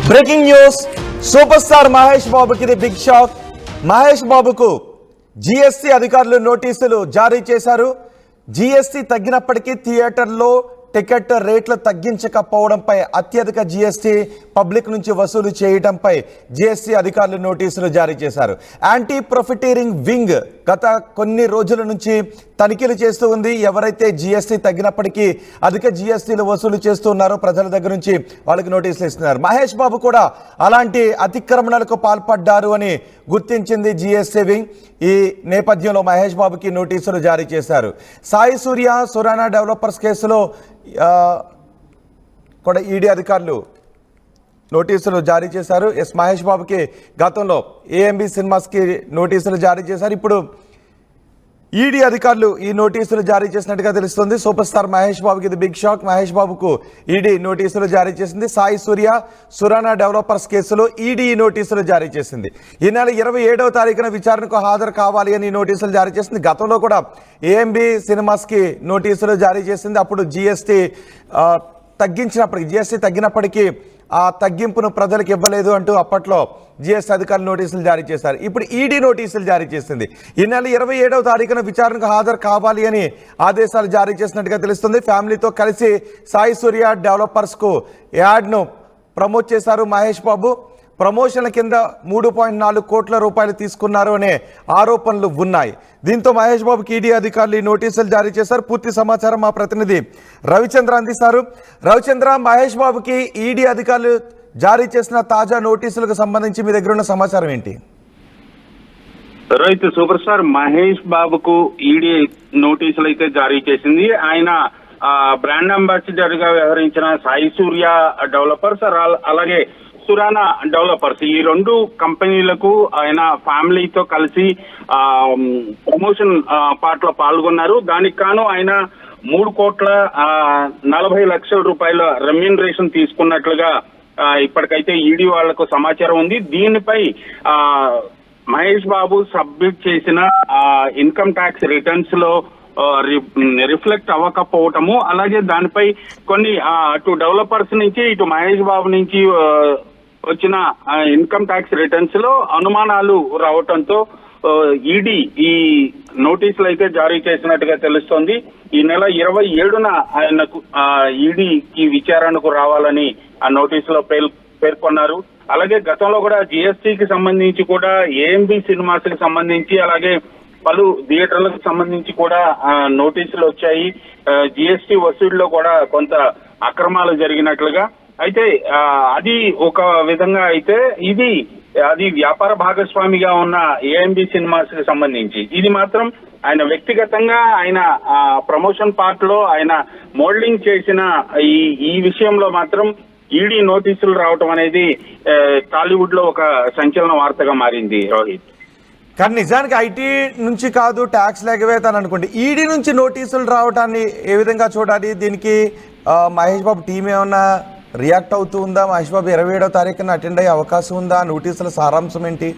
Breaking news, super star Mahesh బాబుకి ఇది big shock. Mahesh బాబుకు జీఎస్టీ అధికారులు నోటీసులు జారీ చేశారు. జీఎస్టీ తగ్గినప్పటికీ థియేటర్లో టికెట్ రేట్లు తగ్గించకపోవడంపై అత్యధిక జీఎస్టీ పబ్లిక్ నుంచి వసూలు చేయడంపై జీఎస్టీ అధికారులు నోటీసులు జారీ చేశారు. యాంటీ ప్రొఫిటీరింగ్ వింగ్ గత కొన్ని రోజుల నుంచి తనిఖీలు చేస్తూ ఉంది. ఎవరైతే జీఎస్టీ తగ్గినప్పటికీ అధిక జీఎస్టీలు వసూలు చేస్తూ ఉన్నారో ప్రజల దగ్గర నుంచి వాళ్ళకి నోటీసులు ఇస్తున్నారు. మహేష్ బాబు కూడా అలాంటి అతిక్రమణలకు పాల్పడ్డారు అని గుర్తించింది జీఎస్టీ వింగ్. ఈ నేపథ్యంలో మహేష్ బాబుకి నోటీసులు జారీ చేశారు. సాయి సూర్య సురానా డెవలపర్స్ కేసులో కూడా ఈడీ అధికారులు నోటీసులు జారీ చేశారు. మహేష్ బాబుకి గతంలో ఏఎంబి సినిమాస్కి నోటీసులు జారీ చేశారు. ఇప్పుడు ఈడీ అధికారులు ఈ నోటీసులు జారీ చేసినట్టుగా తెలుస్తుంది. సూపర్ స్టార్ మహేష్ బాబుకి ఇది బిగ్ షాక్. మహేష్ బాబుకు ఈడీ నోటీసులు జారీ చేసింది. సాయి సూర్య సురానా డెవలపర్స్ కేసులో ఈడీ నోటీసులు జారీ చేసింది. ఈ నెల 27వ తారీఖున విచారణకు హాజరు కావాలి అని నోటీసులు జారీ చేసింది. గతంలో కూడా ఏఎంబి సినిమాస్కి నోటీసులు జారీ చేసింది. అప్పుడు జీఎస్టీ తగ్గినప్పటికీ ఆ తగ్గింపును ప్రజలకు ఇవ్వలేదు అంటూ అప్పట్లో జీఎస్టీ అధికారులు నోటీసులు జారీ చేశారు. ఇప్పుడు ఈడీ నోటీసులు జారీ చేసింది. ఈ నెల 27వ తారీఖున విచారణకు హాజరు కావాలి అని ఆదేశాలు జారీ చేసినట్టుగా తెలుస్తుంది. ఫ్యామిలీతో కలిసి సాయి సూర్య డెవలపర్స్కు యాడ్ను ప్రమోట్ చేశారు మహేష్ బాబు. ప్రమోషన్ల కింద 3.4 కోట్ల రూపాయలు తీసుకున్నారు అనే ఆరోపణలు ఉన్నాయి. దీంతో మహేష్ బాబుకి ఈడీ అధికారులు ఈ నోటీసులు జారీ చేశారు. పూర్తి సమాచారం మా ప్రతినిధి రవిచంద్ర అందిస్తారు. రవిచంద్ర, మహేష్ బాబుకి ఈడీ అధికారులు జారీ చేసిన తాజా నోటీసులకు సంబంధించి మీ దగ్గర ఉన్న సమాచారం ఏంటి? రోహిత్, సూపర్ స్టార్ మహేష్ బాబుకు ఈడీ నోటీసులు అయితే జారీ చేసింది. ఆయన బ్రాండ్ అంబాసిడర్ గా వ్యవహరించిన సాయి సూర్య డెవలపర్స్ అలాగే సురానా డెవలపర్స్ ఈ రెండు కంపెనీలకు ఆయన ఫ్యామిలీతో కలిసి ప్రమోషన్ పార్ట్ లో పాల్గొన్నారు. దానికి కాను ఆయన 3,40,00,000 రూపాయల రెమ్యూనరేషన్ తీసుకున్నట్లుగా ఇప్పటికైతే ఈడీ వాళ్లకు సమాచారం ఉంది. దీనిపై మహేష్ బాబు సబ్మిట్ చేసిన ఇన్కమ్ ట్యాక్స్ రిటర్న్స్ లో రిఫ్లెక్ట్ అవ్వకపోవటము, అలాగే దానిపై కొన్ని అటు డెవలపర్స్ నుంచి ఇటు మహేష్ బాబు నుంచి వచ్చిన ఇన్కమ్ ట్యాక్స్ రిటర్న్స్ లో అనుమానాలు రావటంతో ఈడీ ఈ నోటీసులు అయితే జారీ చేసినట్టుగా తెలుస్తోంది. ఈ నెల 27న ఆయనకు ఈడీకి విచారణకు రావాలని ఆ నోటీసులో పేర్కొన్నారు. అలాగే గతంలో కూడా జీఎస్టీకి సంబంధించి కూడా ఏఎంబి సినిమాస్ కి సంబంధించి అలాగే పలు థియేటర్లకు సంబంధించి కూడా నోటీసులు వచ్చాయి. జీఎస్టీ వసూలులో కూడా కొంత అక్రమాలు జరిగినట్లుగా. అయితే అది ఒక విధంగా అయితే అది వ్యాపార భాగస్వామిగా ఉన్న ఏఎంబి సినిమాస్ కి సంబంధించి ఇది మాత్రం ఆయన వ్యక్తిగతంగా ఆయన ప్రమోషన్ పార్ట్ లో ఆయన మోల్డింగ్ చేసిన ఈ విషయంలో మాత్రం ఈడీ నోటీసులు రావటం అనేది టాలీవుడ్ లో ఒక సంచలన వార్తగా మారింది రోహిత్. కానీ నిజానికి ఐటీ నుంచి కాదు, ట్యాక్స్ ఎగవేతాను అనుకోండి, ఈడీ నుంచి నోటీసులు రావడాన్ని ఏ విధంగా చూడాలి? దీనికి మహేష్ బాబు టీం ఏమన్నా రియాక్ట్ అవుతూ ఉందా? మహేష్ బాబు 27వ తారీఖున అటెండ్ అయ్యే అవకాశం ఉందా? నోటీసుల సారాంశం ఏంటి?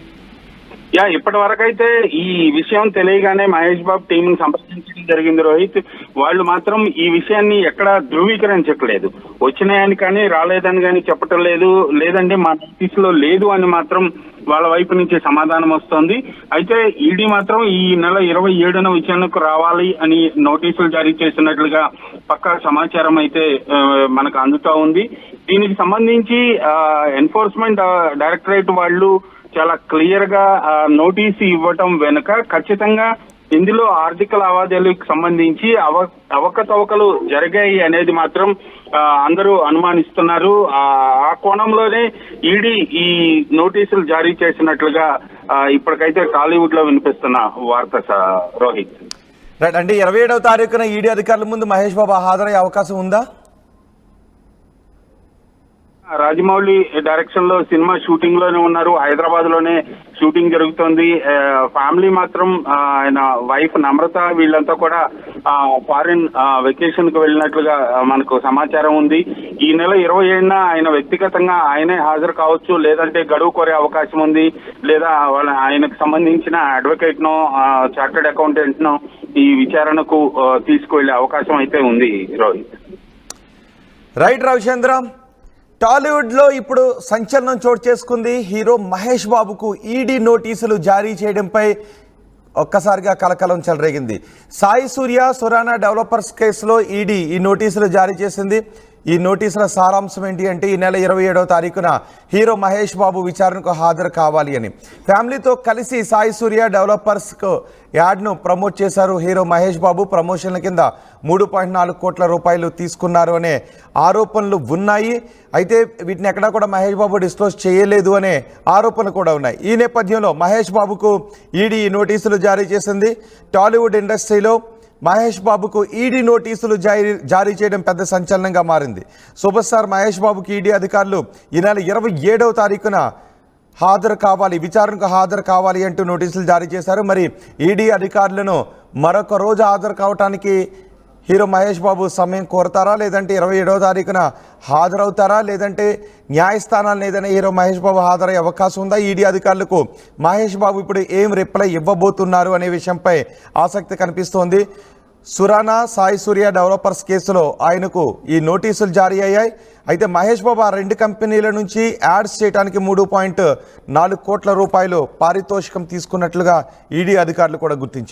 ఇప్పటి వరకైతే ఈ విషయం తెలియగానే మహేష్ బాబు టీం సంప్రదించడం జరిగింది రోహిత్. వాళ్ళు మాత్రం ఈ విషయాన్ని ఎక్కడా ధృవీకరించట్లేదు. వచ్చినాయని కానీ రాలేదని కానీ చెప్పటం లేదు. లేదంటే మా నోటీసులో లేదు అని మాత్రం వాళ్ళ వైపు నుంచి సమాధానం వస్తోంది. అయితే ఈడీ మాత్రం ఈ నెల 27న విచారణకు రావాలి అని నోటీసులు జారీ చేసినట్లుగా పక్కా సమాచారం అయితే మనకు అందుతా ఉంది. దీనికి సంబంధించి ఎన్ఫోర్స్మెంట్ డైరెక్టరేట్ వాళ్ళు చాలా క్లియర్ గా నోటీసు ఇవ్వటం వెనుక ఖచ్చితంగా ఇందులో ఆర్థిక లావాదేవీలకు సంబంధించి అవకతవకలు జరిగాయి అనేది మాత్రం అందరూ అనుమానిస్తున్నారు. ఆ కోణంలోనే ఈడీ ఈ నోటీసులు జారీ చేసినట్లుగా ఇప్పటికైతే టాలీవుడ్ లో వినిపిస్తున్న వార్త రోహిత్. రైట్, అంటే 27వ తారీఖున ఈడీ అధికారుల ముందు మహేష్ బాబు హాజరయ్యే అవకాశం ఉందా? రాజమౌళి డైరెక్షన్ లో సినిమా షూటింగ్ లోనే ఉన్నారు. హైదరాబాద్ లోనే షూటింగ్ జరుగుతోంది. ఫ్యామిలీ మాత్రం ఆయన వైఫ్ నమ్రత వీళ్ళంతా కూడా ఫారిన్ వెకేషన్ కు వెళ్ళినట్లుగా మనకు సమాచారం ఉంది. ఈ నెల 27న ఆయన వ్యక్తిగతంగా ఆయనే హాజరు కావచ్చు, లేదంటే గడువు కోరే అవకాశం ఉంది, లేదా ఆయనకు సంబంధించిన అడ్వకేట్ నో చార్టెడ్ అకౌంటెంట్ నో ఈ విచారణకు తీసుకువెళ్లే అవకాశం అయితే ఉంది రోహిత్. రైట్ రవిచంద్ర, టాలీవుడ్లో ఇప్పుడు సంచలనం చోటు చేసుకుంది. హీరో మహేష్ బాబుకు ఈడీ నోటీసులు జారీ చేయడంపై ఒక్కసారిగా కలకలం చెలరేగింది. సాయి సూర్య సురానా డెవలపర్స్ కేసులో ఈడీ ఈ నోటీసులు జారీ చేసింది. ఈ నోటీసుల సారాంశం ఏంటి అంటే, ఈ నెల 27వ తారీఖున హీరో మహేష్ బాబు విచారణకు హాజరు కావాలి అని. ఫ్యామిలీతో కలిసి సాయి సూర్య డెవలపర్స్కు యాడ్ను ప్రమోట్ చేశారు హీరో మహేష్ బాబు. ప్రమోషన్ల కింద 3.4 కోట్ల రూపాయలు తీసుకున్నారు అనే ఆరోపణలు ఉన్నాయి. అయితే వీటిని ఎక్కడా కూడా మహేష్ బాబు డిస్క్లోజ్ చేయలేదు అనే ఆరోపణలు కూడా ఉన్నాయి. ఈ నేపథ్యంలో మహేష్ బాబుకు ఈడీ నోటీసులు జారీ చేసింది. టాలీవుడ్ ఇండస్ట్రీలో మహేష్ బాబుకు ఈడీ నోటీసులు జారీ చేయడం పెద్ద సంచలనంగా మారింది. సూపర్ స్టార్ మహేష్ బాబుకి ఈడీ అధికారులు ఈ నెల 27వ తారీఖున విచారణకు హాజరు కావాలి అంటూ నోటీసులు జారీ చేశారు. మరి ఈడీ అధికారులను మరొక రోజు హాజరు కావడానికి హీరో మహేష్ బాబు సమయం కోరతారా, లేదంటే 27వ తారీఖున హాజరవుతారా, లేదంటే న్యాయస్థానాలను ఏదైనా హీరో మహేష్ బాబు హాజరయ్యే అవకాశం ఉందా? ఈడీ అధికారులకు మహేష్ బాబు ఇప్పుడు ఏం రిప్లై ఇవ్వబోతున్నారు అనే విషయంపై ఆసక్తి కనిపిస్తోంది. సురానా సాయి సూర్య డెవలపర్స్ కేసులో ఆయనకు ఈ నోటీసులు జారీ అయ్యాయి. అయితే మహేష్ బాబు ఆ 2 కంపెనీల నుంచి యాడ్స్ చేయడానికి 3.4 కోట్ల రూపాయలు పారితోషికం తీసుకున్నట్లుగా ఈడీ అధికారులు కూడా గుర్తించారు.